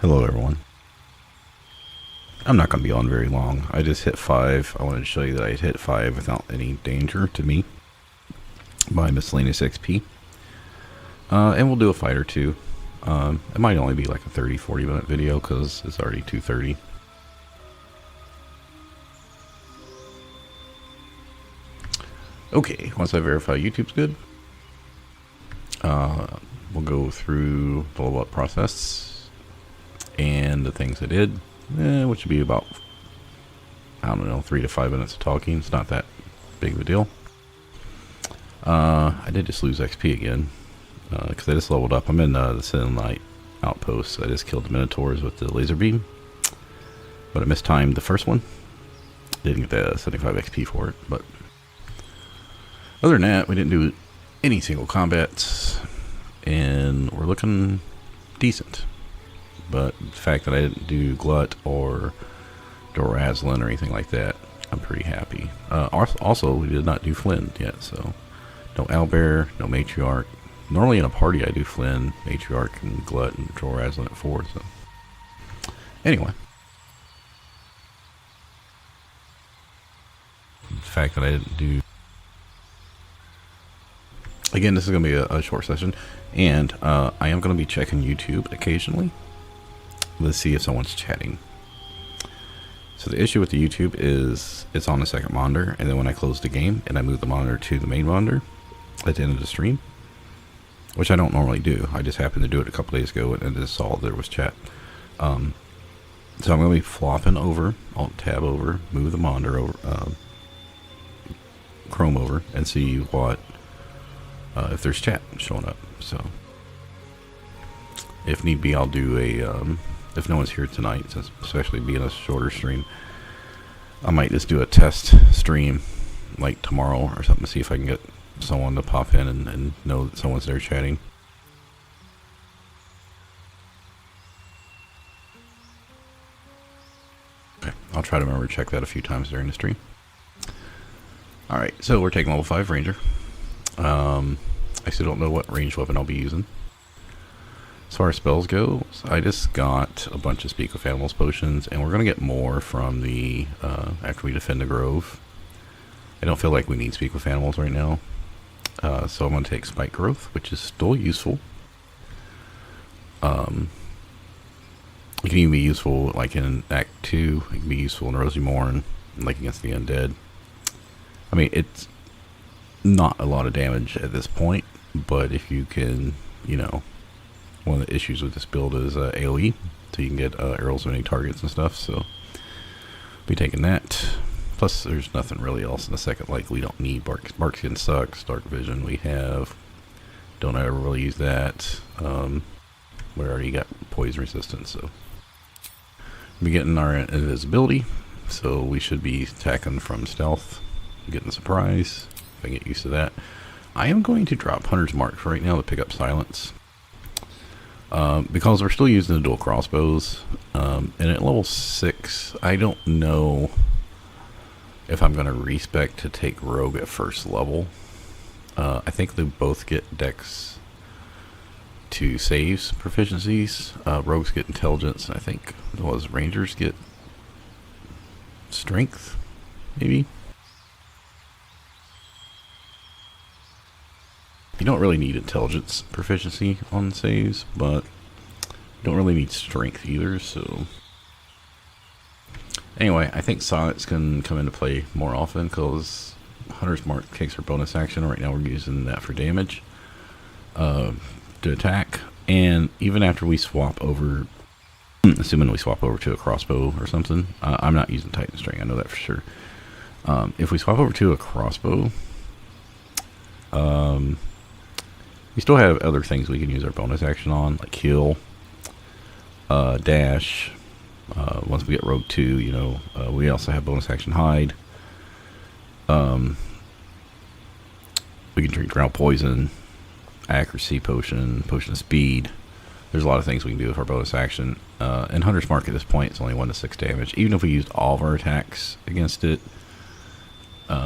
Hello everyone. I'm not going to be on very long. I just hit 5. I wanted to show you that I hit 5 without any danger to me by miscellaneous XP. And we'll do a fight or two. It might only be like a 30-40 minute video because it's already 2:30. Okay, once I verify YouTube's good, we'll go through the level up process and the things I did, which would be about, I don't know, 3 to 5 minutes of talking. It's not that big of a deal. I did just lose XP again because I just leveled up. I'm in the Light outpost. I just killed the Minotaurs with the laser beam, but I mistimed the first one. Didn't get the 75 XP for it, but other than that, we didn't do any single combats, and we're looking decent. But the fact that I didn't do Glut or Dorazlin or anything like that, I'm pretty happy. Also, we did not do Flynn yet, so no Owlbear, no Matriarch. Normally in a party I do Flynn, Matriarch, and Glut, and Dorazlin at 4, so anyway. The fact that I didn't do... Again, this is going to be a short session, and I am going to be checking YouTube occasionally. Let's see if someone's chatting. So the issue with the YouTube is it's on the second monitor, and then when I close the game and I move the monitor to the main monitor at the end of the stream, which I don't normally do, I just happened to do it a couple days ago and just saw there was chat. So I'm going to be flopping over, Alt Tab over, move the monitor over, Chrome over, and see what if there's chat showing up. So if need be, I'll do a if no one's here tonight, since especially being a shorter stream, I might just do a test stream like tomorrow or something to see if I can get someone to pop in and know that someone's there chatting. Okay, I'll try to remember to check that a few times during the stream. Alright, so we're taking level 5 Ranger. I still don't know what ranged weapon I'll be using. As far as spells go, I just got a bunch of Speak with Animals potions, and we're going to get more from the, after we defend the Grove. I don't feel like we need Speak with Animals right now. So I'm going to take Spike Growth, which is still useful. It can even be useful like in Act 2, it can be useful in Rosy Morn, like against the Undead. I mean, it's not a lot of damage at this point, but if you can, you know, one of the issues with this build is AoE, so you can get arrows on any targets and stuff, so be taking that. Plus there's nothing really else in the second, like we don't need Bark Skin sucks, Dark Vision we have, don't ever really use that. We already got poison resistance, so we're getting our invisibility, so we should be attacking from stealth, getting surprise. If I get used to that. I am going to drop Hunter's Mark for right now to pick up silence. Because we're still using the dual crossbows. And at level 6, I don't know if I'm going to respec to take Rogue at first level. I think they both get Dex to saves proficiencies. Rogues get intelligence, and I think Rangers get strength, maybe. You don't really need intelligence proficiency on saves, but you don't really need strength either, so... Anyway, I think Sonnets can come into play more often, because Hunter's Mark takes her bonus action. Right now we're using that for damage, to attack, and even after we swap over, assuming we swap over to a crossbow or something, I'm not using Titan String, I know that for sure. If we swap over to a crossbow, we still have other things we can use our bonus action on, like heal, dash. Once we get Rogue 2, you know, we also have bonus action hide. We can drink Drown Poison, accuracy potion, potion of speed. There's a lot of things we can do with our bonus action. And Hunter's Mark at this point is only 1 to 6 damage. Even if we used all of our attacks against it,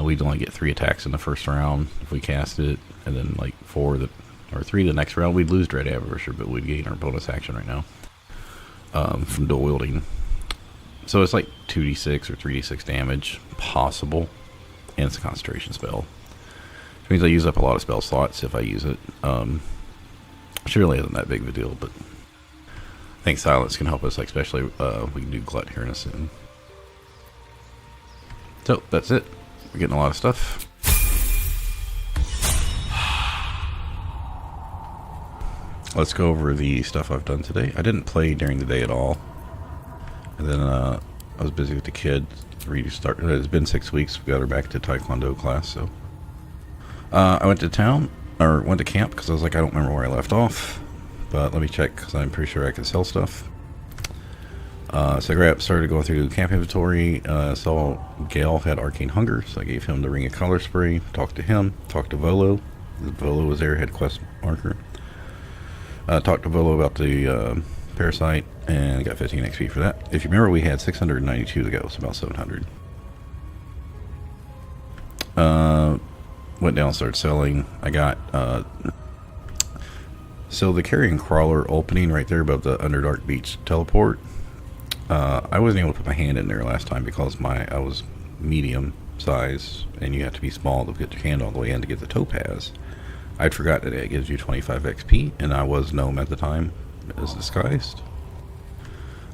we'd only get 3 attacks in the first round if we cast it, and then like 4 or 3 the next round. We'd lose Dread Aversion, but we'd gain our bonus action right now. from dual wielding. So it's like 2d6 or 3d6 damage possible, and it's a concentration spell. Which means I use up a lot of spell slots if I use it. Surely isn't that big of a deal, but I think silence can help us, like especially we can do glut here in a second. So that's it. We're getting a lot of stuff. Let's go over the stuff I've done today. I didn't play during the day at all. And then I was busy with the kid. It's been 6 weeks. We got her back to Taekwondo class. So I went to town, or went to camp, because I was like, I don't remember where I left off. But let me check, because I'm pretty sure I can sell stuff. So I started going through the camp inventory. Saw Gale had Arcane Hunger, so I gave him the Ring of Color Spray. Talked to him. Talked to Volo. Volo was there, had quest marker. Talked to Volo about the Parasite, and got 15 XP for that. If you remember, we had 692 to go, so about 700. Went down and started selling. I got so the Carrion Crawler opening right there above the Underdark Beach teleport. I wasn't able to put my hand in there last time because I was medium size, and you have to be small to get your hand all the way in to get the topaz. I'd forgot that it gives you 25 XP, and I was gnome at the time as disguised.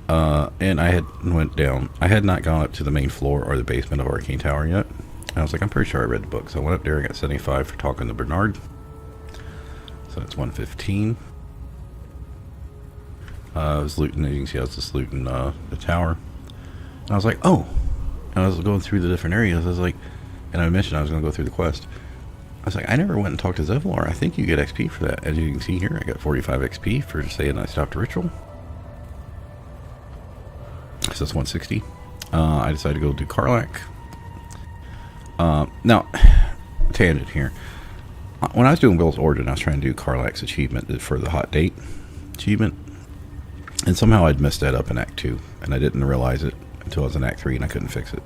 And I had not gone up to the main floor or the basement of Arcane Tower yet. And I was like, I'm pretty sure I read the book. So I went up there and got 75 for talking to Bernard. So that's 115. I was looting, as you can see, I was just looting the tower. And I was like, oh. And I was going through the different areas. I was like, and I mentioned I was going to go through the quest. I was like, I never went and talked to Zevlor. I think you get XP for that. As you can see here, I got 45 XP for saying I stopped a ritual. So that's 160. I decided to go do Karlach. Now, tangent here. When I was doing Bill's Origin, I was trying to do Karlach's achievement for the hot date achievement. And somehow I'd messed that up in Act 2. And I didn't realize it until I was in Act 3 and I couldn't fix it.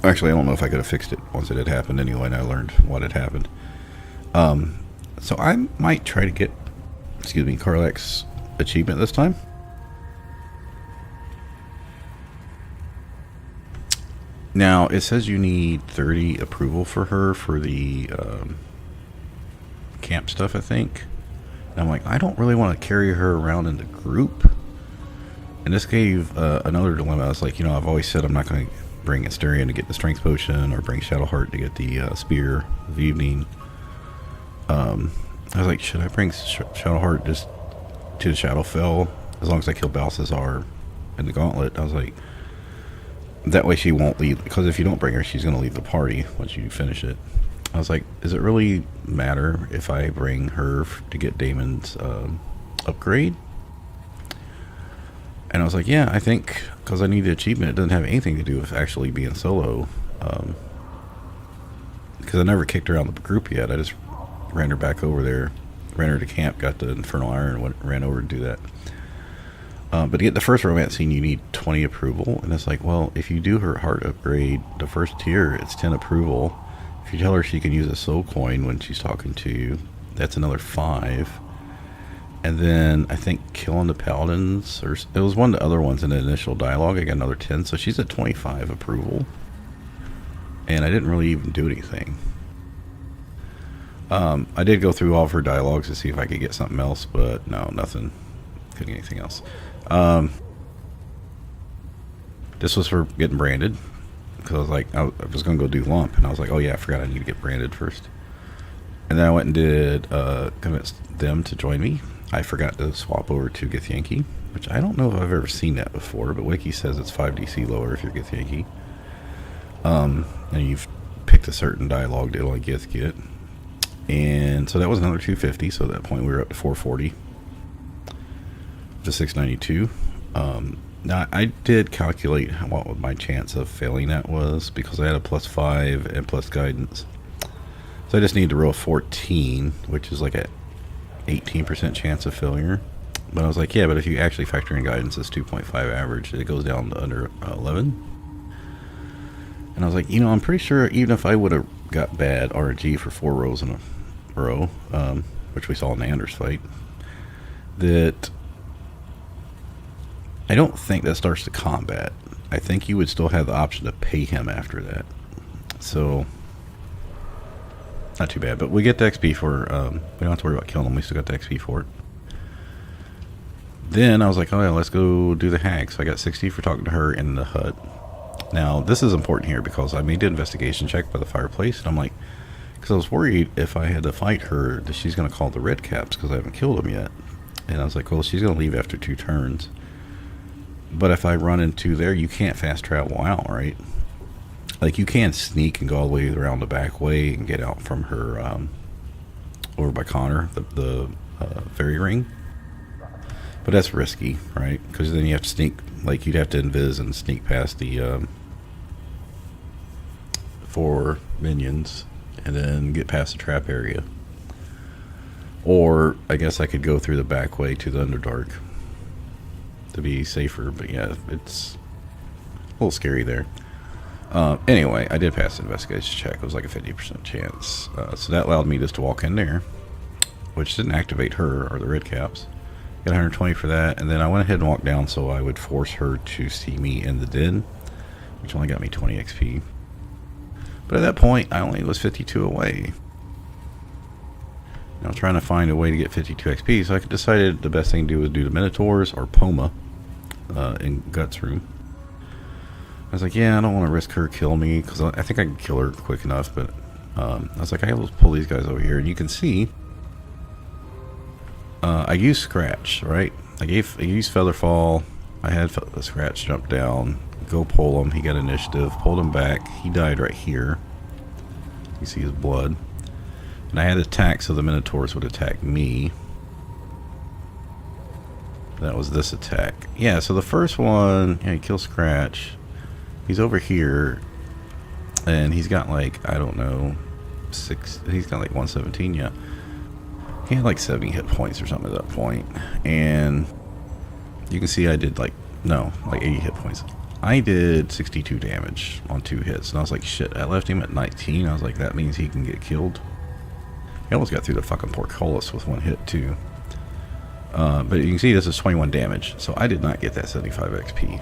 Actually, I don't know if I could have fixed it once it had happened anyway, and I learned what had happened. So I might try to get, Karlach's achievement this time. Now, it says you need 30 approval for her for the camp stuff, I think. And I'm like, I don't really want to carry her around in the group. And this gave another dilemma. I was like, I've always said I'm not going to bring Asterion to get the strength potion, or bring Shadowheart to get the spear of the evening. I was like, should I bring Shadowheart just to the Shadowfell as long as I kill Balthazar in the gauntlet? I was like, that way she won't leave, because if you don't bring her, she's going to leave the party once you finish it. I was like, does it really matter if I bring her to get Damon's upgrade? And I was like, yeah, I think, because I need the achievement, it doesn't have anything to do with actually being solo. Because I never kicked her out of the group yet. I just ran her back over there, ran her to camp, got the Infernal Iron, and ran over to do that. But to get the first romance scene, you need 20 approval. And it's like, well, if you do her heart upgrade, the first tier, it's 10 approval. If you tell her she can use a soul coin when she's talking to you, that's another 5. And then I think killing the paladins, or it was one of the other ones in the initial dialogue, I got another 10. So she's at 25 approval. And I didn't really even do anything. I did go through all of her dialogues to see if I could get something else, but no, nothing. Couldn't get anything else. This was for getting branded, because I was like, I was going to go do Lump, and I was like, oh yeah, I forgot I need to get branded first. And then I went and did convince them to join me. I forgot to swap over to Githyanki, which I don't know if I've ever seen that before, but Wiki says it's 5 DC lower if you're Githyanki. And you've picked a certain dialogue to only Gith get. And so that was another 250, so at that point we were up to 440 to 692. Now I did calculate what my chance of failing that was, because I had a +5 and plus guidance. So I just need to roll 14, which is like a 18% chance of failure. But I was like, yeah, but if you actually factor in guidance, it's 2.5 average. It goes down to under 11. And I was like, I'm pretty sure even if I would have got bad RNG for 4 rows in a row, which we saw in the Anders fight, that I don't think that starts the combat. I think you would still have the option to pay him after that. So, not too bad. But we get the XP for, we don't have to worry about killing him. We still got the XP for it. Then I was like, oh yeah, let's go do the hack. So I got 60 for talking to her in the hut. Now, this is important here because I made the investigation check by the fireplace. And I'm like, because I was worried if I had to fight her that she's going to call the red caps because I haven't killed them yet. And I was like, well, she's going to leave after 2 turns. But if I run into there, you can't fast travel out, right? Like, you can sneak and go all the way around the back way and get out from her over by Connor, the fairy ring. But that's risky, right? Because then you have to sneak, like, you'd have to invis and sneak past the 4 minions and then get past the trap area. Or, I guess I could go through the back way to the Underdark to be safer, but yeah, it's a little scary there. Anyway, I did pass the investigation check. It was like a 50% chance. So that allowed me just to walk in there, which didn't activate her or the red caps. Got 120 for that, and then I went ahead and walked down so I would force her to see me in the den, which only got me 20 XP. But at that point, I only was 52 away. I was trying to find a way to get 52 XP, so I decided the best thing to do was do the Minotaurs or Poma in Guts room. I was like, yeah, I don't want to risk her kill me, because I think I can kill her quick enough, but I was like, I will pull these guys over here, and you can see I used Scratch, right? I used Featherfall. I had Scratch jump down, go pull him. He got initiative, pulled him back. He died right here. You see his blood. And I had attack so the Minotaurs would attack me. That was this attack. Yeah, so the first one, yeah, he kills Scratch. He's over here. And he's got like, I don't know, he's got like 117, yeah. He had like 70 hit points or something at that point. And you can see I did like 80 hit points. I did 62 damage on 2 hits. And I was like, shit, I left him at 19. I was like, that means he can get killed. He almost got through the fucking portcullis with 1 hit too. But you can see this is 21 damage. So I did not get that 75 XP.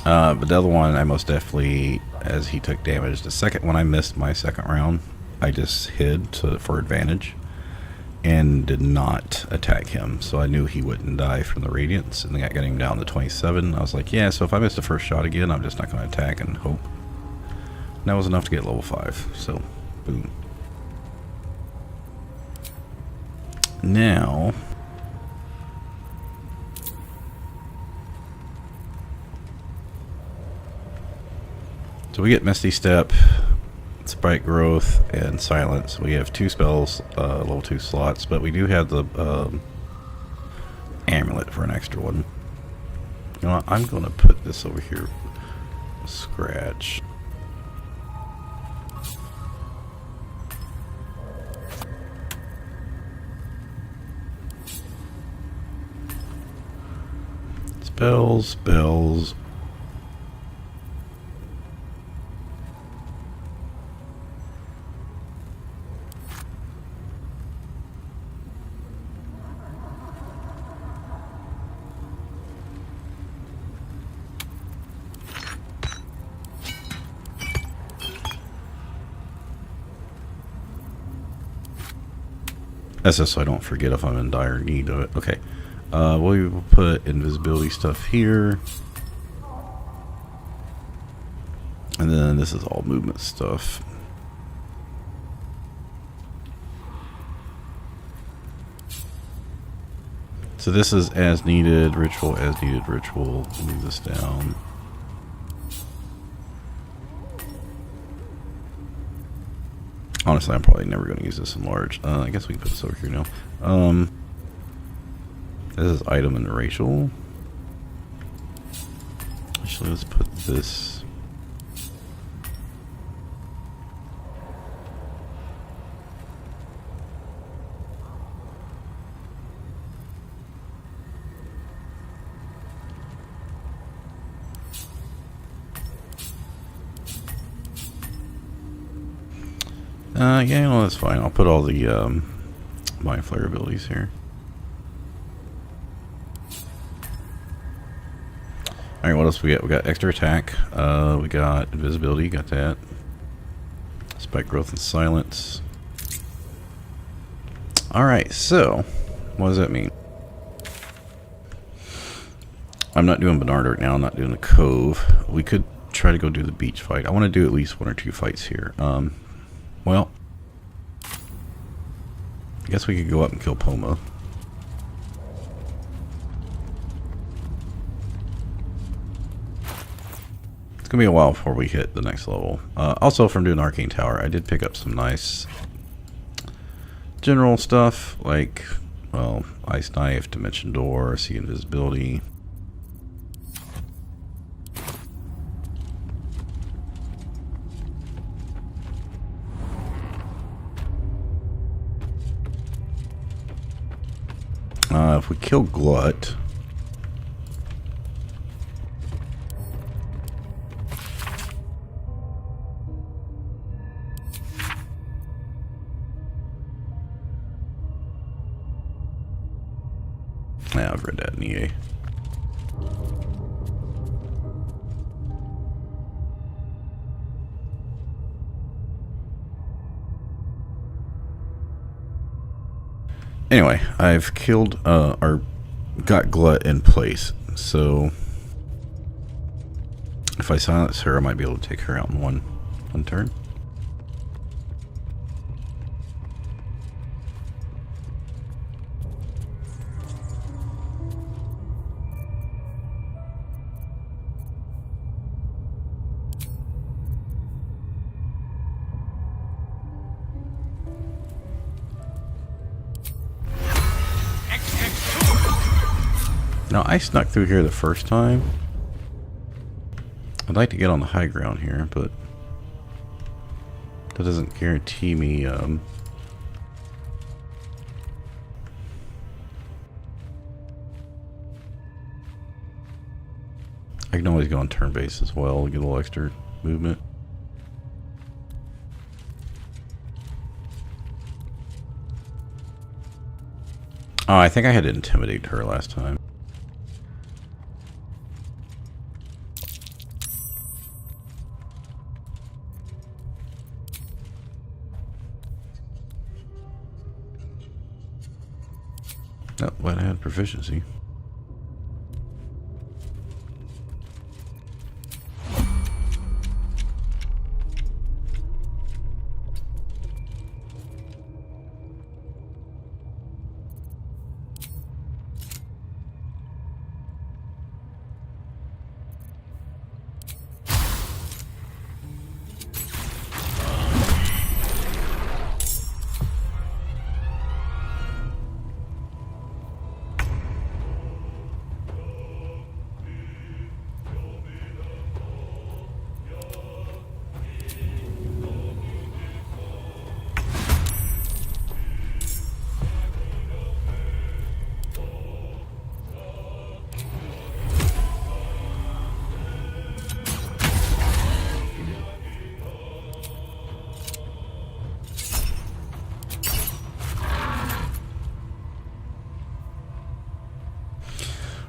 But the other one, I most definitely, as he took damage. The second one, I missed my second round. I just hid for advantage and did not attack him, so I knew he wouldn't die from the radiance, and then I got him down to 27. I was like, yeah, so if I miss the first shot again, I'm just not going to attack and hope. And that was enough to get level 5, so boom. Now, so we get Misty Step, Spike Growth, and Silence. We have 2 spells, level 2 slots, but we do have the Amulet for an extra one. You know what? I'm going to put this over here. Scratch. Spells. That's just so I don't forget if I'm in dire need of it. Okay. We will put invisibility stuff here. And then this is all movement stuff. So this is as needed ritual, ritual. Move this down. Honestly, I'm probably never going to use this in large. I guess we can put this over here now. This is item and racial. Actually, let's put this. Yeah, no, that's fine. I'll put all the Mind Flare abilities here. Alright, what else we got? We got extra attack. We got invisibility, got that. Spike growth and silence. Alright, so what does that mean? I'm not doing Bernard right now, I'm not doing the Cove. We could try to go do the beach fight. I want to do at least 1 or 2 fights here. Well, I guess we could go up and kill Poma. It's gonna be a while before we hit the next level. Also, from doing Arcane Tower, I did pick up some nice general stuff, like, well, Ice Knife, Dimension Door, Sea Invisibility. If we kill Glut, yeah, I've read that in EA. Anyway, I've killed, or got Glut in place, so if I silence her, I might be able to take her out in one turn. Now, I snuck through here the first time. I'd like to get on the high ground here, but that doesn't guarantee me, I can always go on turn base as well, get a little extra movement. Oh, I think I had to intimidate her last time. Oh, but I had proficiency.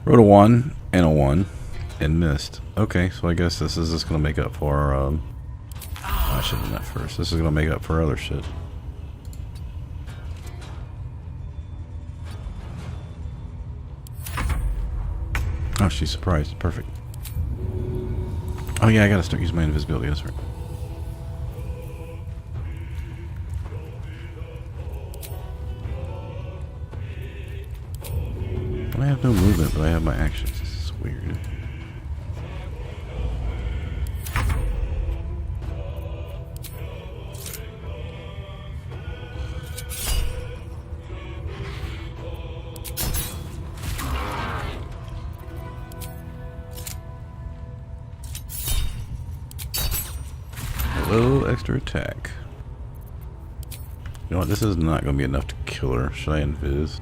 Rolled a 1 and a 1 and missed. Okay, so I guess this is just going to make up for, I should have done that first. This is going to make up for other shit. Oh, she's surprised. Perfect. Oh yeah, I gotta start using my invisibility, that's right. I have no movement, but I have my actions. This is weird. Hello, extra attack. You know what? This is not going to be enough to kill her. Should I invis?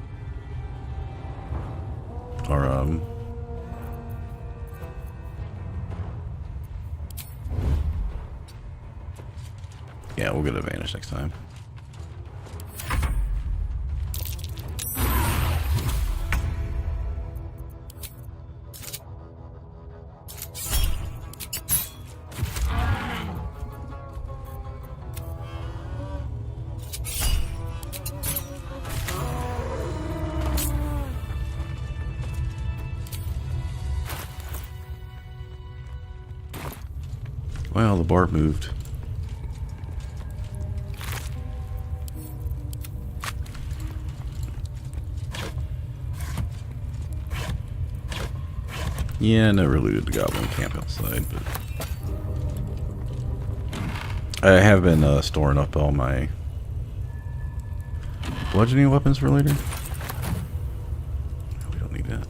Or, yeah, we'll get advantage next time. Well, the bar moved. Yeah, never looted the goblin camp outside, but I have been storing up all my bludgeoning weapons for later. We don't need that.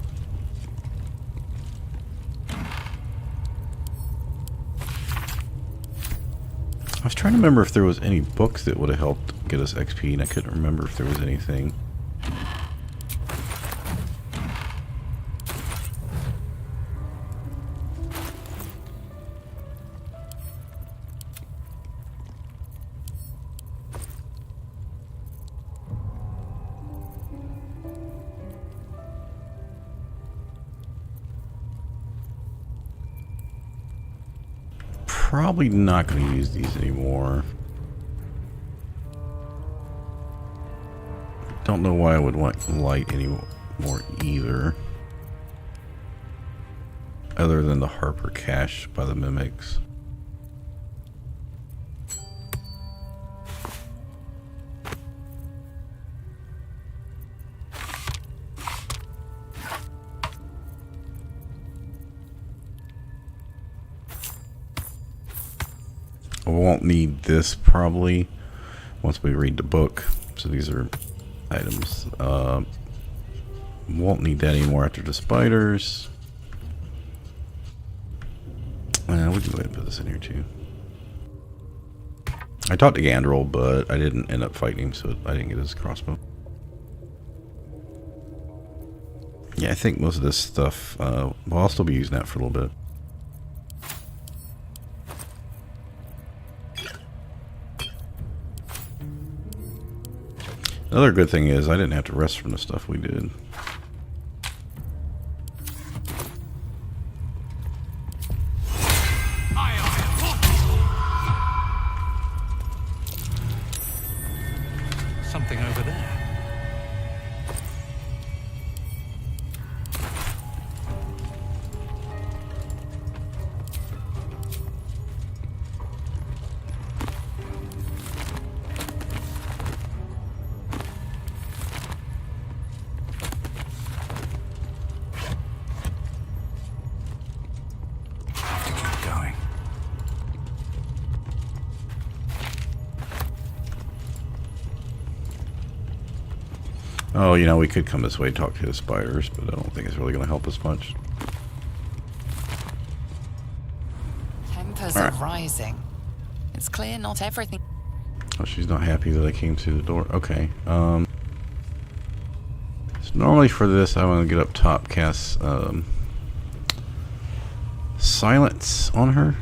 I was trying to remember if there was any books that would have helped get us XP, and I couldn't remember if there was anything. Probably not going to use these anymore. Don't know why I would want light anymore either. Other than the Harper cache by the mimics. We won't need this probably once we read the book. So these are items. Won't need that anymore after the spiders. We can go ahead and put this in here too. I talked to Gandrel, but I didn't end up fighting him, so I didn't get his crossbow. Yeah, I think most of this stuff, well, I'll still be using that for a little bit. Another good thing is I didn't have to rest from the stuff we did. Something over there. Oh, you know, we could come this way and talk to the spiders, but I don't think it's really going to help us much. Tempers are rising. It's clear not everything. Oh, she's not happy that I came to the door. Okay. So normally for this, I want to get up top, cast silence on her.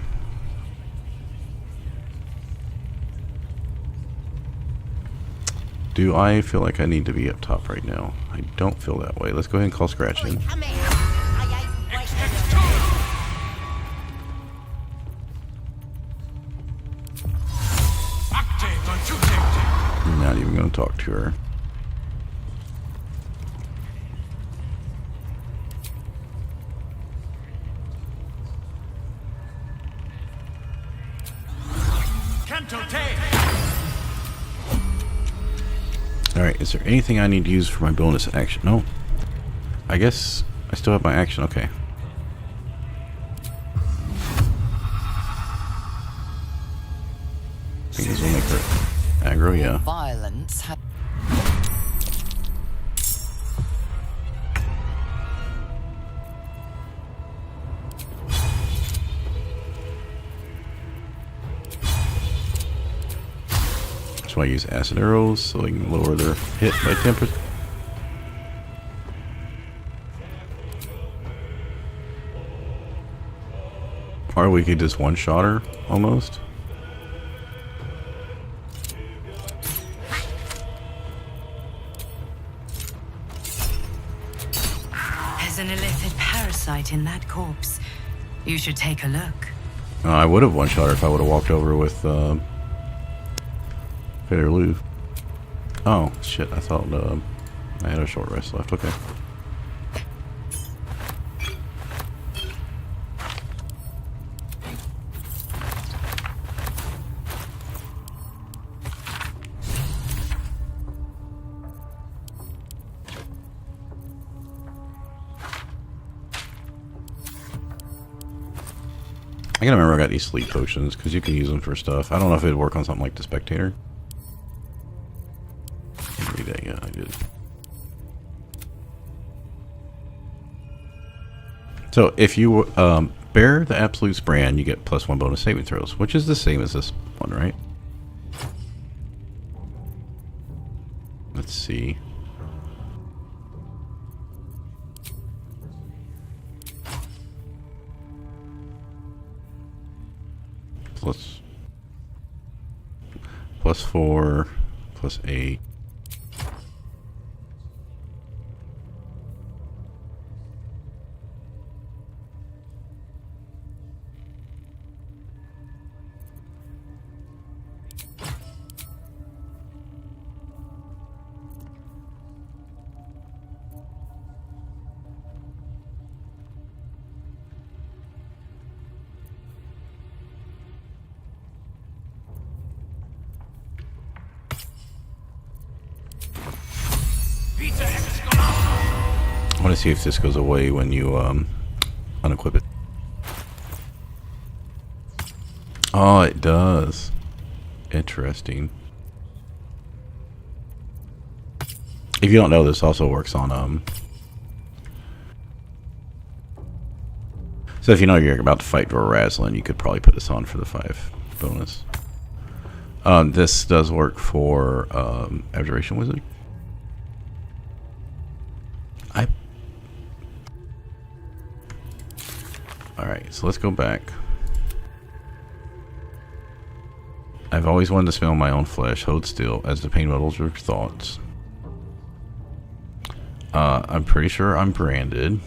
Do I feel like I need to be up top right now? I don't feel that way. Let's go ahead and call Scratch in. I'm not even going to talk to her. Alright, is there anything I need to use for my bonus action? No. I guess I still have my action. Okay. I think this will make her aggro, yeah. Violence. That's why I use acid arrows so I can lower their hit by 10%. Or we could just one-shot her almost. There's an illithid parasite in that corpse. You should take a look. I would have one-shot her if I would have walked over with Fair Lou. Oh, shit. I thought I had a short rest left. Okay. I gotta remember I got these sleep potions because you can use them for stuff. I don't know if it'd work on something like the Spectator. Read that, yeah, I did. So if you bear the Absolute's brand, you get +1 bonus saving throws, which is the same as this one, right? Let's see. +4, +8. I want to see if this goes away when you unequip it. Oh, it does. Interesting. If you don't know, this also works on so if you know you're about to fight Raslin, you could probably put this on for the 5 bonus. This does work for Abjuration Wizard. Alright, so let's go back. I've always wanted to smell my own flesh. Hold still as the pain muddles your thoughts. I'm pretty sure I'm branded.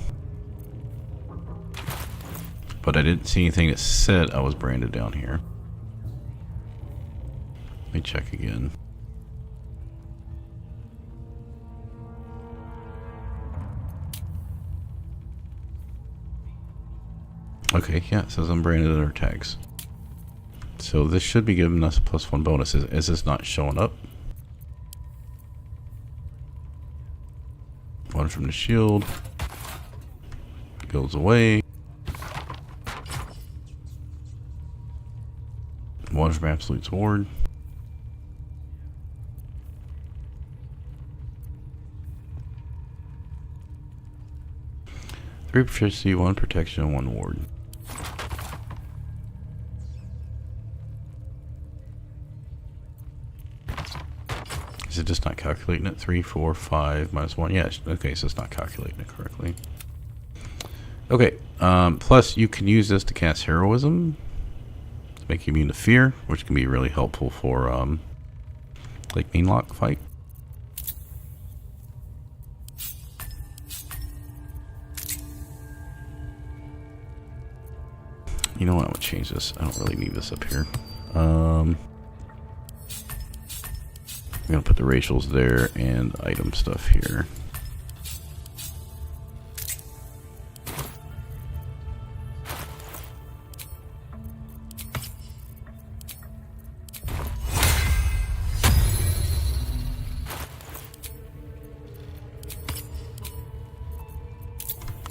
But I didn't see anything that said I was branded down here. Let me check again. Okay, yeah, it says I'm branded under tags. So this should be giving us a +1 bonus. Is this not showing up? 1 from the shield. Goes away. 1 from Absolute Sword. Three proficiency, 1 protection, 1 ward. Is it just not calculating it? 3, 4, 5, -1. Yeah, okay, so it's not calculating it correctly. Okay, plus you can use this to cast Heroism to make you immune to fear, which can be really helpful for like Meanlock fight. You know what? I'm gonna change this. I don't really need this up here. I'm gonna put the racials there and item stuff here.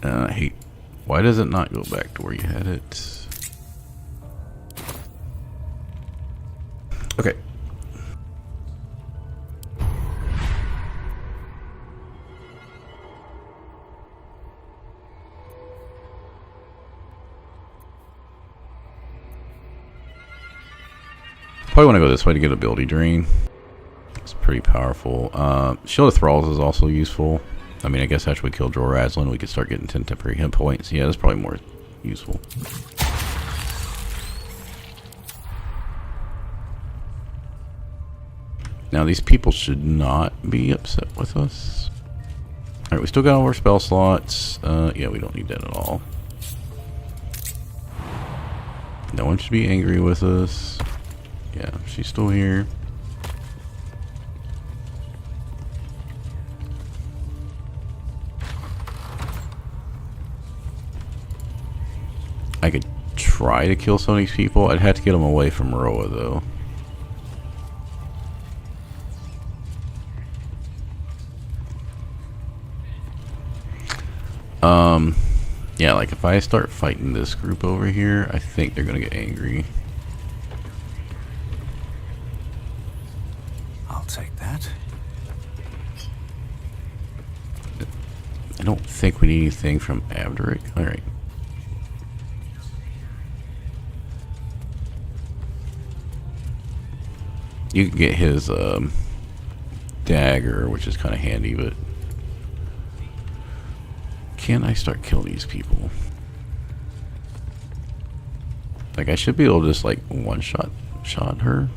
Hey, why does it not go back to where you had it? Okay. Probably want to go this way to get ability drain. It's pretty powerful. Shield of Thralls is also useful. I mean, I guess after we kill Raslin, we could start getting 10 temporary hit points. Yeah, that's probably more useful. Now, these people should not be upset with us. Alright, we still got all our spell slots. Yeah, we don't need that at all. No one should be angry with us. Yeah, she's still here. I could try to kill some of these people. I'd have to get them away from Roa, though. Yeah, like if I start fighting this group over here, I think they're gonna get angry. I'll take that. I don't think we need anything from Abderic. Alright. You can get his dagger, which is kind of handy, but can I start killing these people? Like, I should be able to just like one shot her.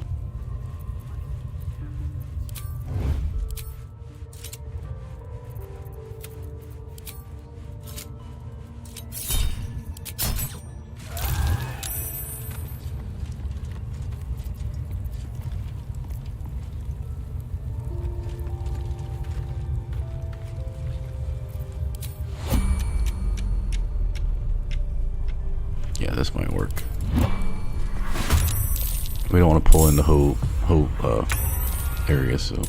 Yeah, this might work. We don't want to pull in the whole area, so.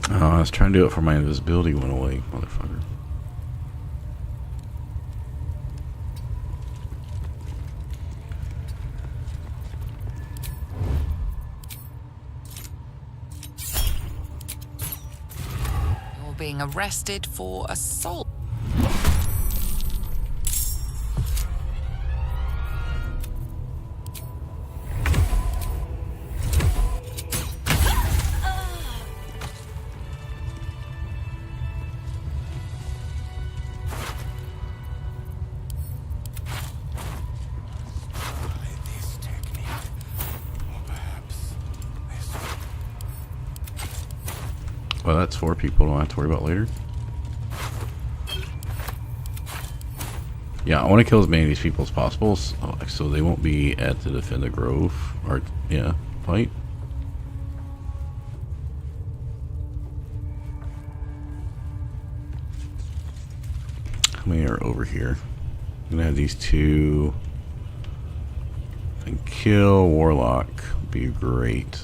Oh, I was trying to do it for my invisibility went away, motherfucker. You're being arrested for assault. Well, that's 4 people. Don't have to worry about later. Yeah, I want to kill as many of these people as possible, so they won't be at the Defend the Grove or yeah fight. How many are over here? I'm gonna have these 2. And kill Warlock would be great.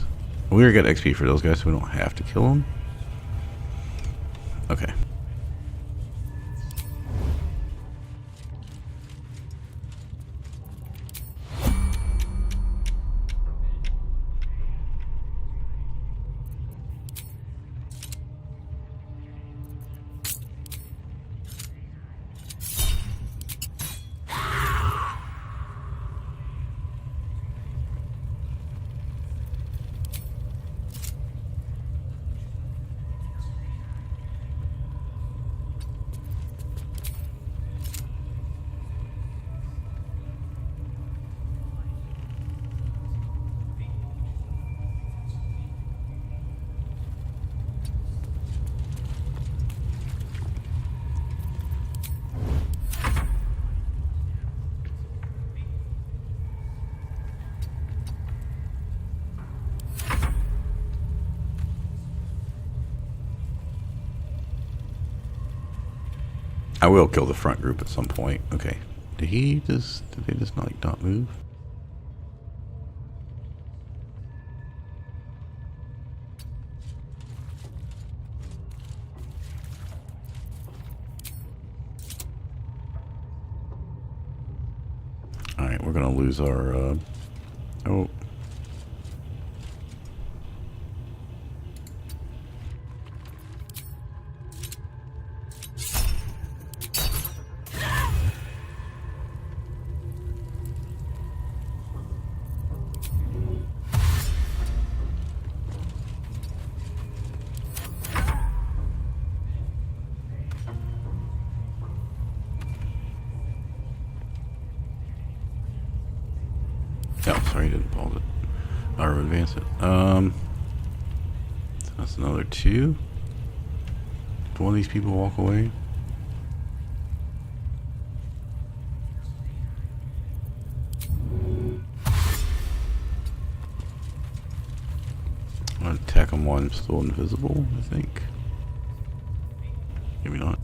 We already got XP for those guys, so we don't have to kill them. Okay. I will kill the front group at some point. Okay. Did they just not move? Alright, we're gonna lose our oh. Oh, sorry, I didn't pause it. Or advance it. So that's another 2. Do one of these people walk away? I'm gonna attack him while I'm still invisible, I think. Maybe not.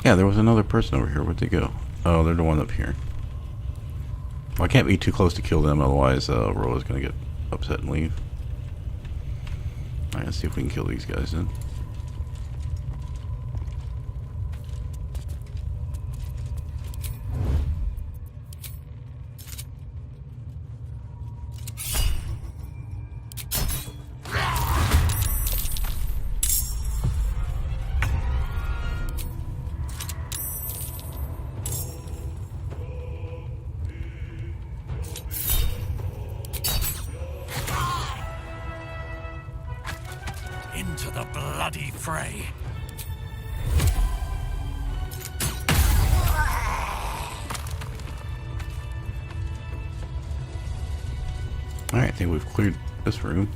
Yeah, there was another person over here. Where'd they go? Oh, they're the one up here. Well, I can't be too close to kill them, otherwise Roa's gonna get upset and leave. Alright, let's see if we can kill these guys then. Into the bloody fray. Alright, I think we've cleared this room.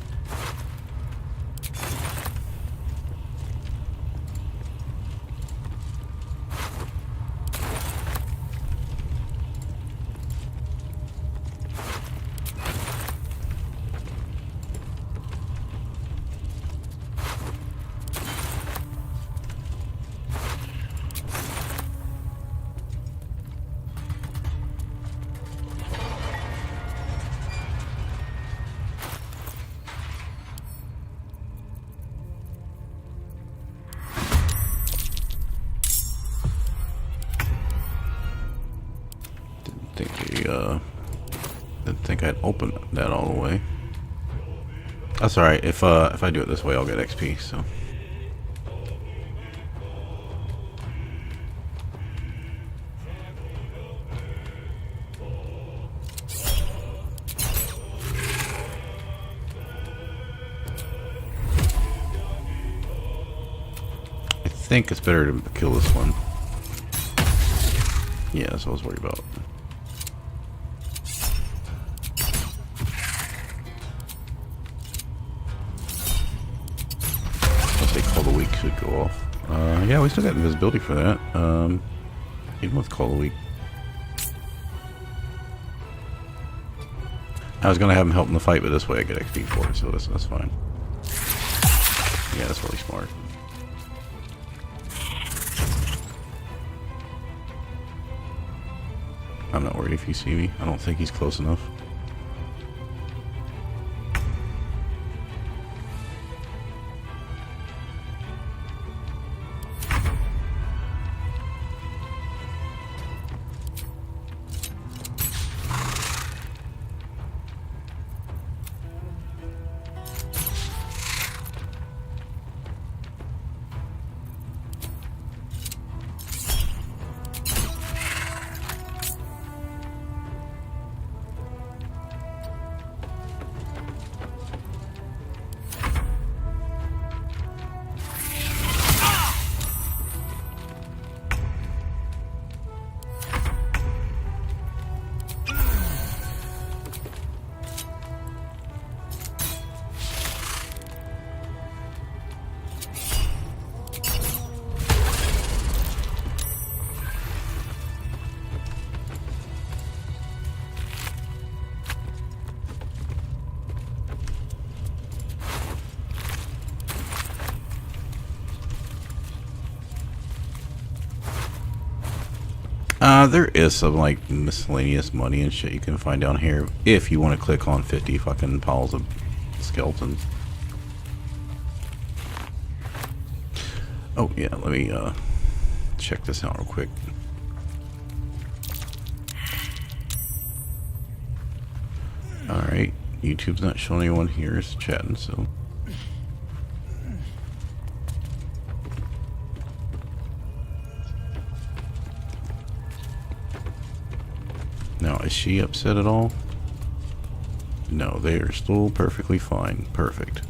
Didn't think I'd open that all the way. That's alright. If I do it this way, I'll get XP, so. I think it's better to kill this one. Yeah, that's what I was worried about. Call the week should go off. Yeah, we still got invisibility for that. Even with Call the Week. I was gonna have him help in the fight, but this way I get XP for it, so that's fine. Yeah, that's really smart. I'm not worried if you see me. I don't think he's close enough. There is some like miscellaneous money and shit you can find down here if you want to click on 50 fucking piles of skeletons. Oh yeah, let me check this out real quick. Alright, YouTube's not showing anyone here, it's chatting, so. Now, is she upset at all? No, they are still perfectly fine. Perfect.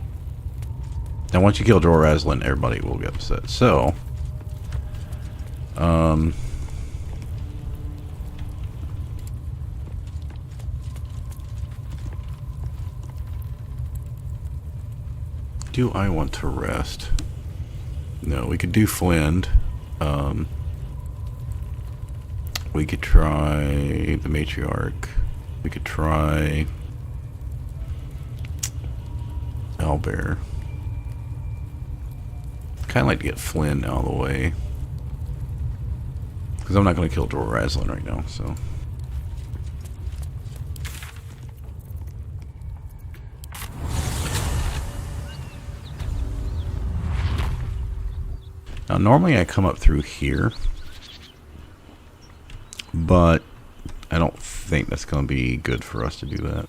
Now, once you kill Dora Raslin, everybody will get upset. So, do I want to rest? No, we could do Flint. We could try the Matriarch. We could try Owlbear. Kind of like to get Flynn out of the way. Because I'm not going to kill Dora Raslin right now, so. Now, normally I come up through here. But I don't think that's going to be good for us to do that.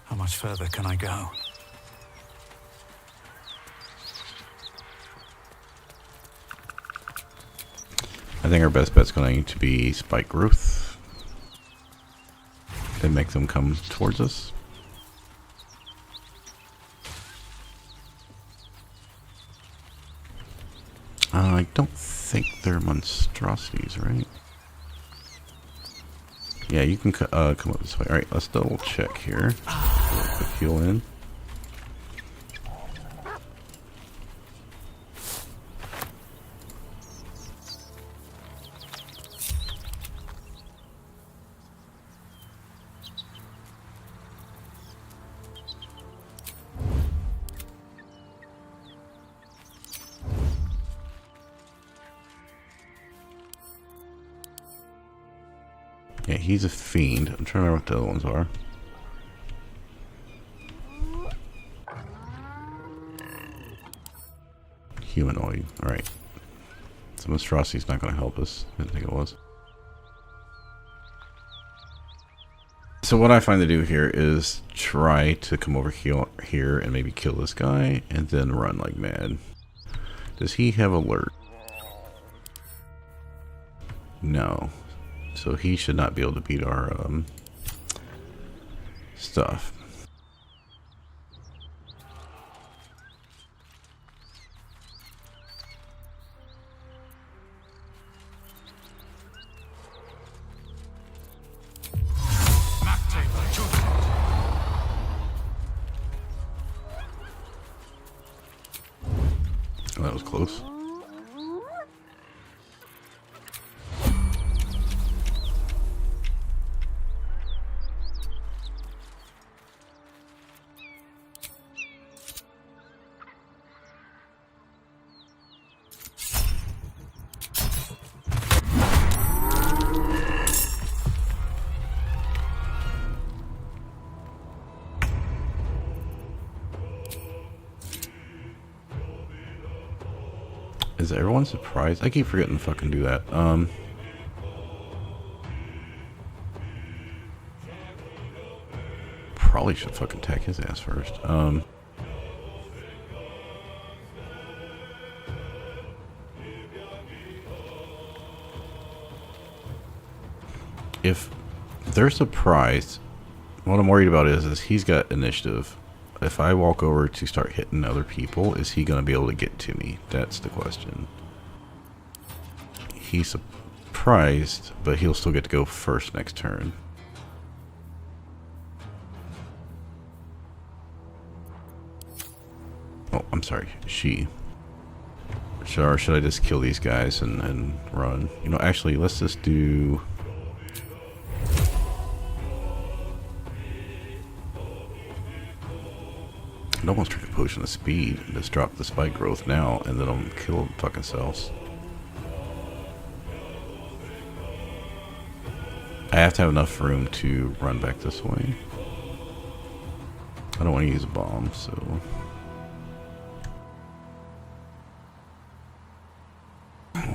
How much further can I go? I think our best bet's going to be spike growth. Then make them come towards us. I don't think they're monstrosities, right? Yeah, you can come up this way. Alright, let's double check here. Quick heal in. Yeah, he's a fiend. I'm trying to remember what the other ones are. Humanoid. Alright. So monstrosity's not going to help us. I didn't think it was. So what I find to do here is try to come over here and maybe kill this guy and then run like mad. Does he have alert? No. So he should not be able to beat our stuff. Oh, that was close. Is everyone surprised? I keep forgetting to fucking do that. Probably should fucking attack his ass first. If they're surprised, what I'm worried about is he's got initiative. If I walk over to start hitting other people, is he going to be able to get to me? That's the question. He's surprised, but he'll still get to go first next turn. Oh, I'm sorry. She. Or should I just kill these guys and run? You know, actually, let's just do... I'd almost drink a potion of speed and just drop the spike growth now and then I'll kill fucking cells. I have to have enough room to run back this way. I don't want to use a bomb, so...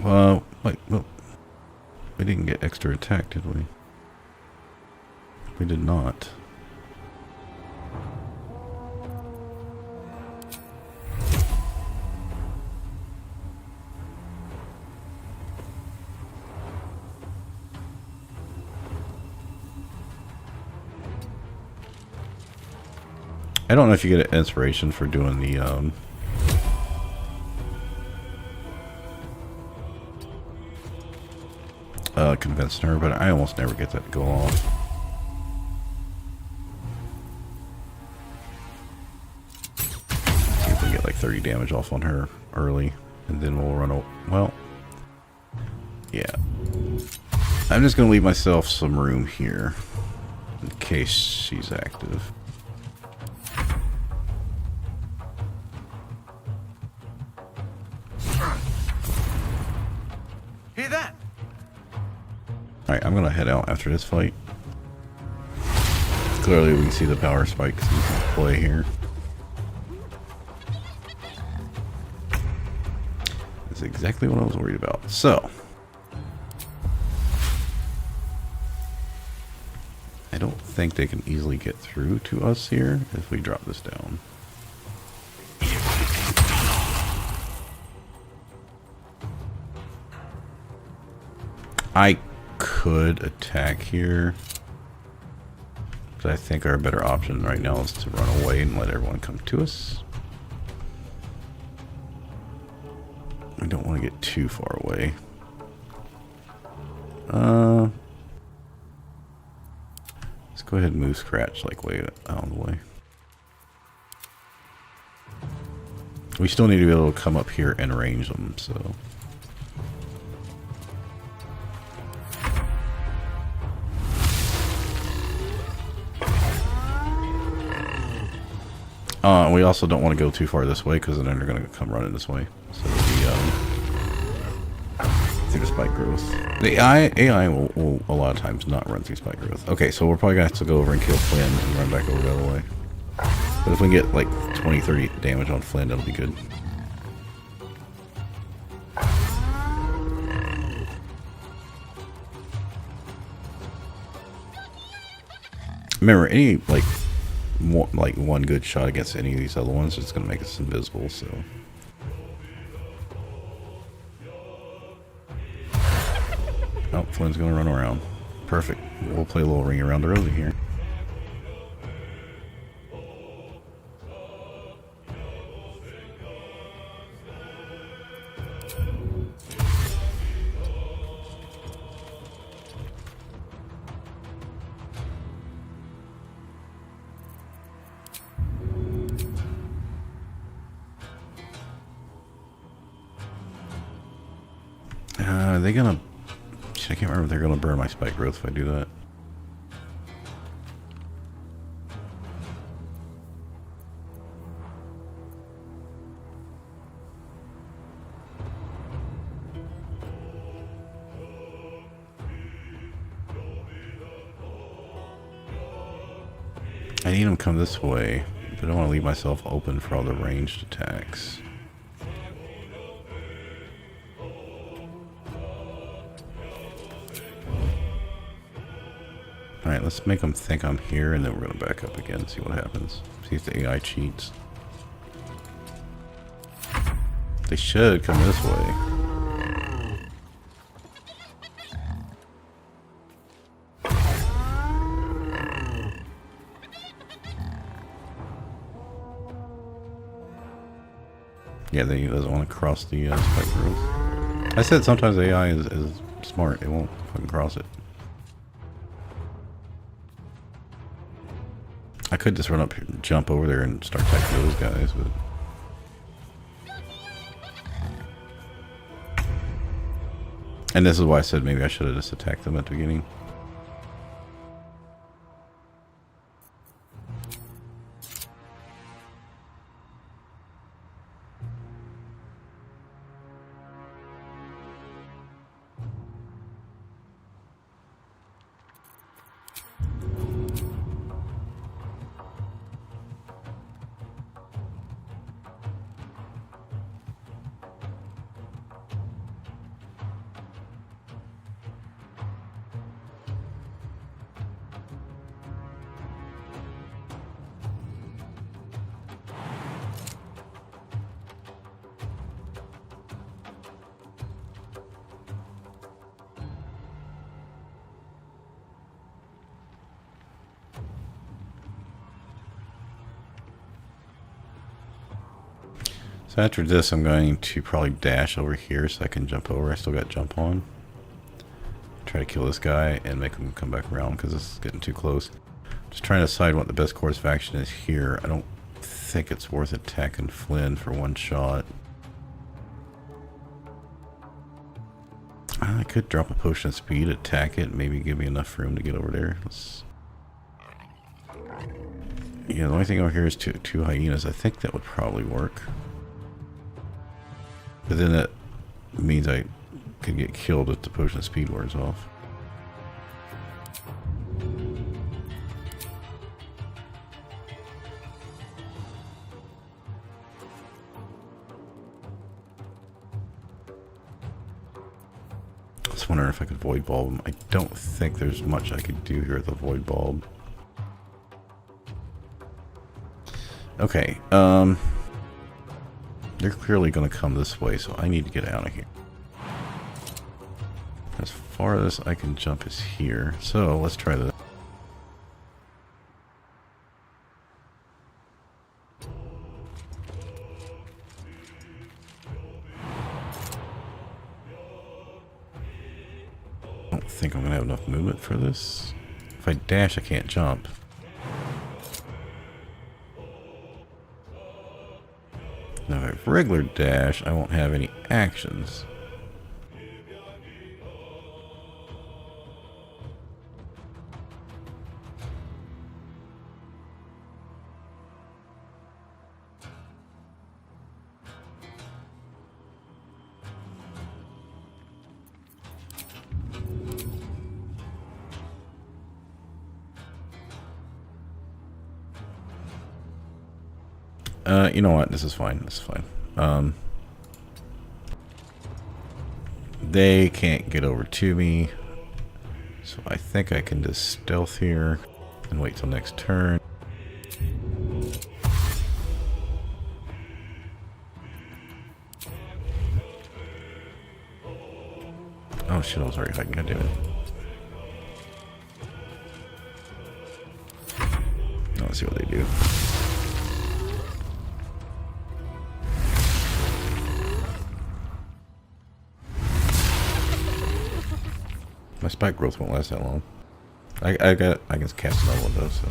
Well, we didn't get extra attack, did we? We did not. I don't know if you get inspiration for doing the convincing her, but I almost never get that to go off. See if we can get like 30 damage off on her early, and then we'll run. Well, yeah. I'm just gonna leave myself some room here in case she's active. Hear that? Alright, I'm gonna head out after this fight. Clearly we can see the power spikes in play here. That's exactly what I was worried about. So, I don't think they can easily get through to us here if we drop this down. I could attack here, but I think our better option right now is to run away and let everyone come to us. I don't want to get too far away. Let's go ahead and move Scratch like way out of the way. We still need to be able to come up here and range them, so. We also don't want to go too far this way because then they're going to come running this way. So through the spike growth. The AI will a lot of times not run through spike growth. Okay, so we're probably going to have to go over and kill Flynn and run back over the other way. But if we can get like 20-30 damage on Flynn, that'll be good. Remember, any one good shot against any of these other ones, it's going to make us invisible, so. Oh, Flynn's going to run around. Perfect. We'll play a little ring around the rosy here. Are they gonna... I can't remember if they're gonna burn my spike growth if I do that. I need them to come this way, but I don't want to leave myself open for all the ranged attacks. Alright, let's make them think I'm here, and then we're going to back up again and see what happens. See if the AI cheats. They should come this way. Yeah, they doesn't want to cross the spike growth. I said sometimes AI is smart. It won't fucking cross it. I could just run up here and jump over there and start attacking those guys, but... And this is why I said maybe I should have just attacked them at the beginning. So after this, I'm going to probably dash over here so I can jump over. I still got jump on. Try to kill this guy and make him come back around because this is getting too close. Just trying to decide what the best course of action is here. I don't think it's worth attacking Flynn for one shot. I could drop a potion of speed, attack it, maybe give me enough room to get over there. Yeah, the only thing over here is two hyenas. I think that would probably work. But then that means I could get killed if the potion of speed wears off. I was wondering if I could void bulb him. I don't think there's much I could do here with the void bulb. Okay, they're clearly going to come this way, so I need to get out of here. As far as I can jump is here, so let's try this. I don't think I'm going to have enough movement for this. If I dash, I can't jump. Now, if I regular dash, I won't have any actions. You know what? This is fine. This is fine. They can't get over to me. So I think I can just stealth here and wait till next turn. Oh shit, I was already hiding. God damn it. Let's see what they do. My spike growth won't last that long. I can cast another one though, so.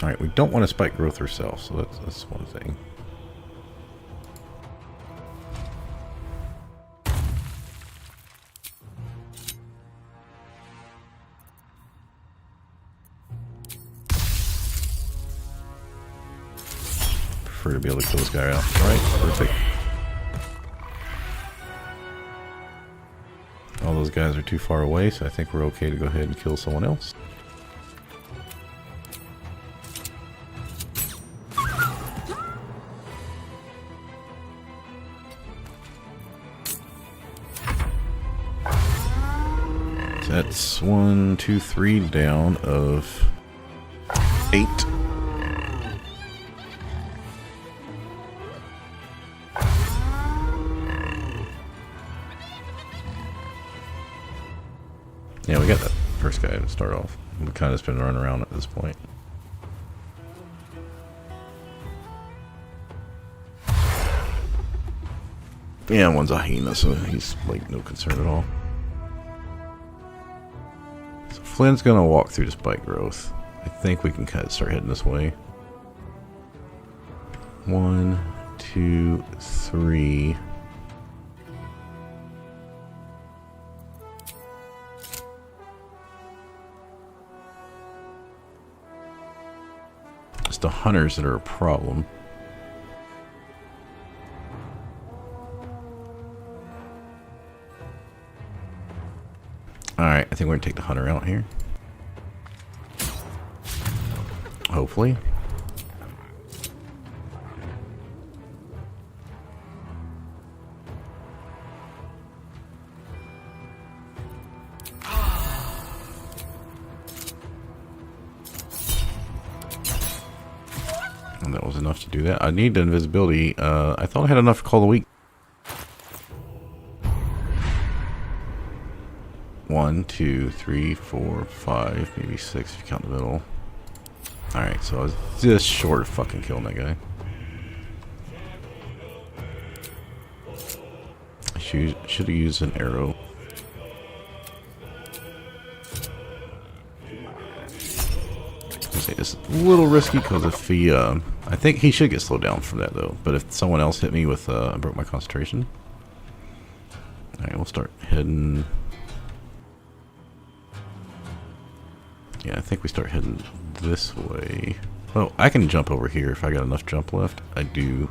Alright, we don't want to spike growth ourselves, so that's one thing. Prefer to be able to kill this guy out. Alright, perfect. All those guys are too far away, so I think we're okay to go ahead and kill someone else. That's 1, 2, 3 down of 8. Yeah, we got that first guy to start off. We've kind of just been running around at this point. Yeah, one's a hyena, so he's like no concern at all. So Flynn's gonna walk through the spike growth. I think we can kind of start heading this way. 1, 2, 3. It's the hunters that are a problem. Alright, I think we're going to take the hunter out here. Hopefully. was enough to do that. I need the invisibility. I thought I had enough to call the week. 1, 2, 3, 4, 5, maybe 6 if you count the middle. Alright, so I was just short of fucking killing that guy. I should have used an arrow. It's a little risky because if he, I think he should get slowed down from that though. But if someone else hit me with, I broke my concentration. Alright, we'll start heading. Yeah, I think we start heading this way. Oh, I can jump over here if I got enough jump left. I do.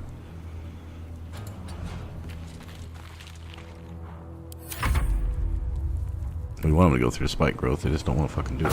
We want them to go through the spike growth, they just don't want to fucking do it.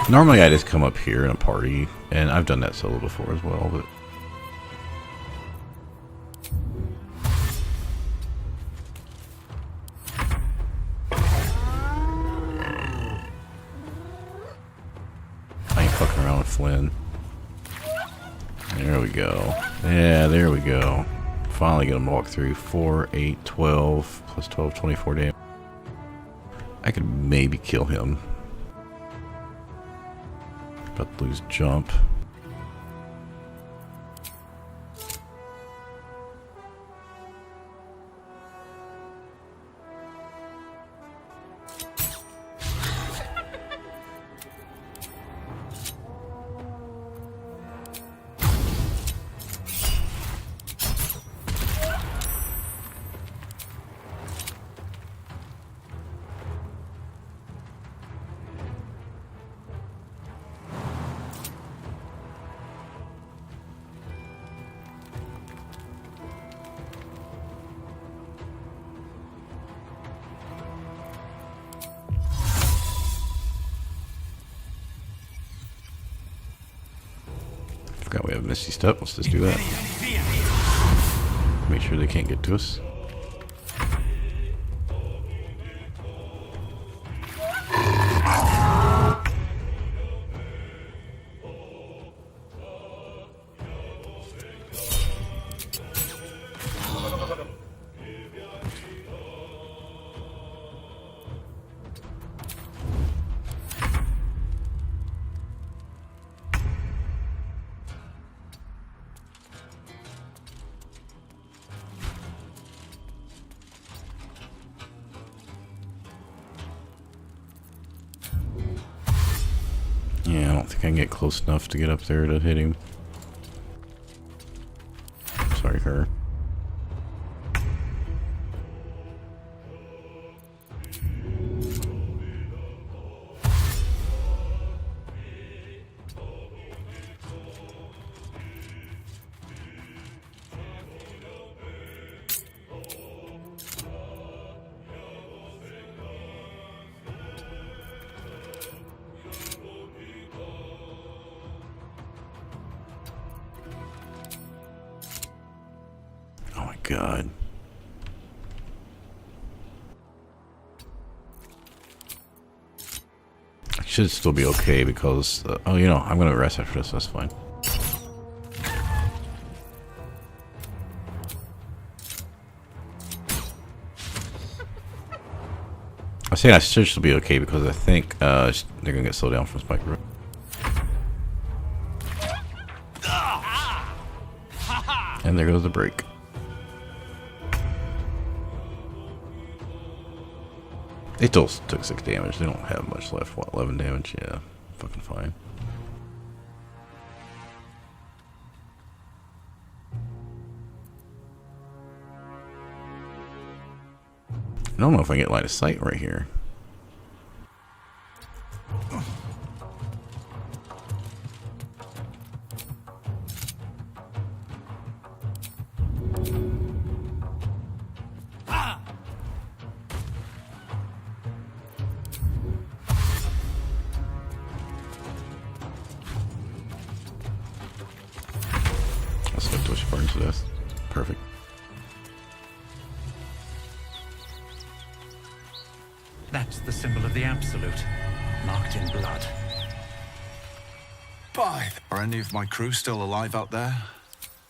Normally I just come up here in a party, and I've done that solo before as well, but I ain't fucking around with Flynn. There we go. Yeah, there we go. Finally get him to walk through. 4, 8, 12, plus 12, 24 damage. I could maybe kill him. About to lose jump. Forgot we have Misty Step. Let's just do that. Make sure they can't get to us. Yeah, I don't think I can get close enough to get up there to hit him. Sorry, her. God. I should still be okay because, oh, you know, I'm gonna rest after this, that's fine. I say I should still be okay because I think they're gonna get slowed down from Spike Road. And there goes the break. They still took 6 damage. They don't have much left. What, 11 damage? Yeah, fucking fine. I don't know if I get line of sight right here. Let's go to she burns to death. Perfect. That's the symbol of the Absolute, marked in blood. Are any of my crew still alive out there?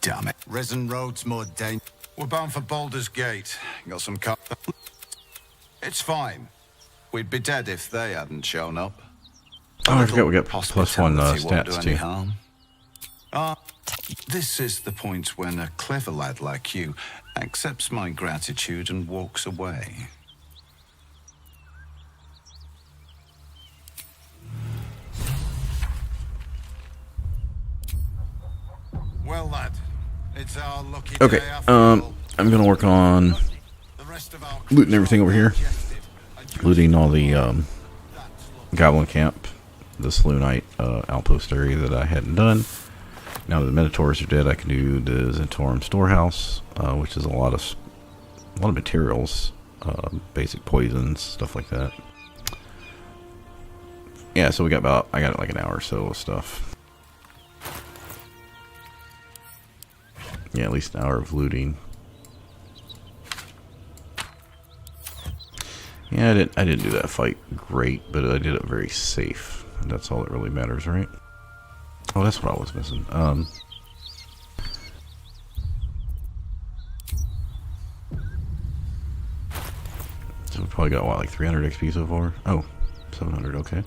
Damn it. Resin Road's more dangerous. We're bound for Baldur's Gate. Got some cut. It's fine. We'd be dead if they hadn't shown up. Oh, I forgot we got +1 Hospitality won't do stats any too. harm. This is the point when a clever lad like you accepts my gratitude and walks away. Well, lad, it's our lucky Okay, day after all. I'm gonna work on The rest of our looting everything over here. Looting all the Goblin Camp, the Sloonite outpost area that I hadn't done. Now that the Minotaurs are dead, I can do the Zentaurum Storehouse, which is a lot of materials, basic poisons, stuff like that. Yeah, so I got like an hour or so of stuff. Yeah, at least an hour of looting. Yeah, I didn't do that fight great, but I did it very safe. And that's all that really matters, right? Oh, that's what I was missing. So we probably got what, like 300 XP so far? Oh, 700, okay.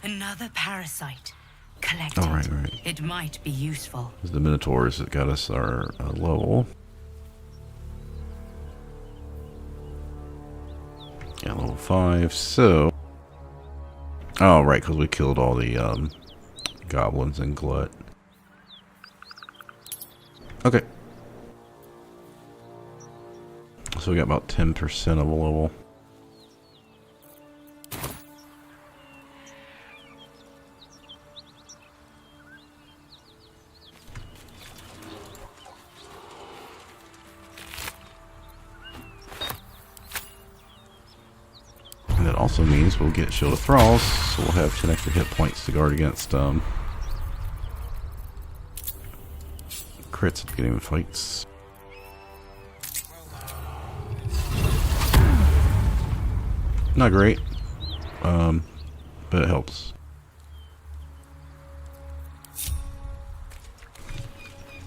Another parasite. Collected. Oh, right. It might be useful. This is the Minotaurs that got us our level. Yeah, level 5. So, oh right, because we killed all the goblins and glut. Okay. So we got about 10% of a level. That also means we'll get Shield of Thralls, so we'll have 10 extra hit points to guard against crits at the beginning of fights. Not great, but it helps.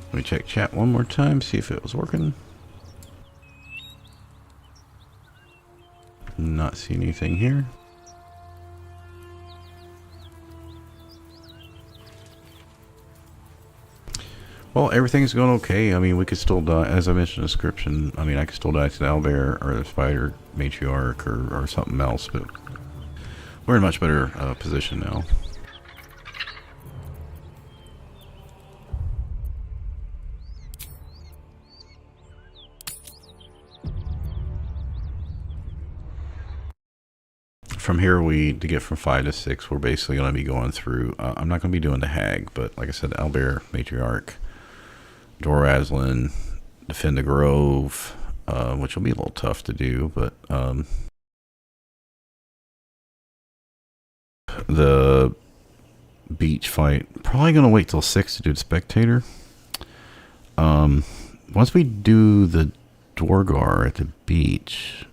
Let me check chat one more time, see if it was working. Not see anything here. Well, everything's going okay. I mean, we could still die, as I mentioned in the description. I mean, I could still die to the owlbear or the spider matriarch or something else, but we're in a much better position now. From here, to get from 5 to 6, we're basically going to be going through. I'm not going to be doing the Hag, but like I said, Owlbear, Matriarch, Dorazlin, defend the Grove, which will be a little tough to do, but the beach fight, probably going to wait till 6 to do the Spectator. Once we do the Dwargar at the beach,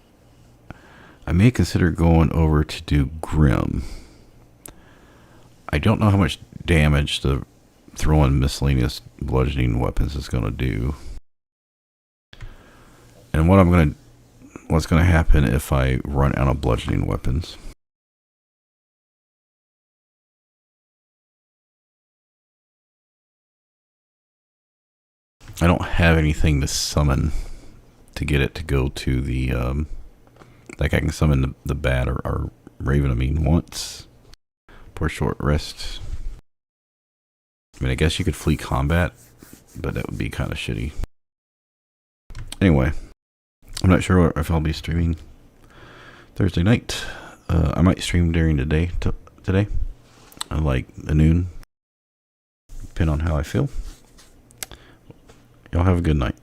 I may consider going over to do Grim. I don't know how much damage the throwing miscellaneous bludgeoning weapons is going to do. And what's going to happen if I run out of bludgeoning weapons? I don't have anything to summon to get it to go to the, like I can summon the bat or raven, I mean, once. For a short rest. I mean, I guess you could flee combat, but that would be kind of shitty. Anyway, I'm not sure if I'll be streaming Thursday night. I might stream during the day today, like noon, depending on how I feel. Y'all have a good night.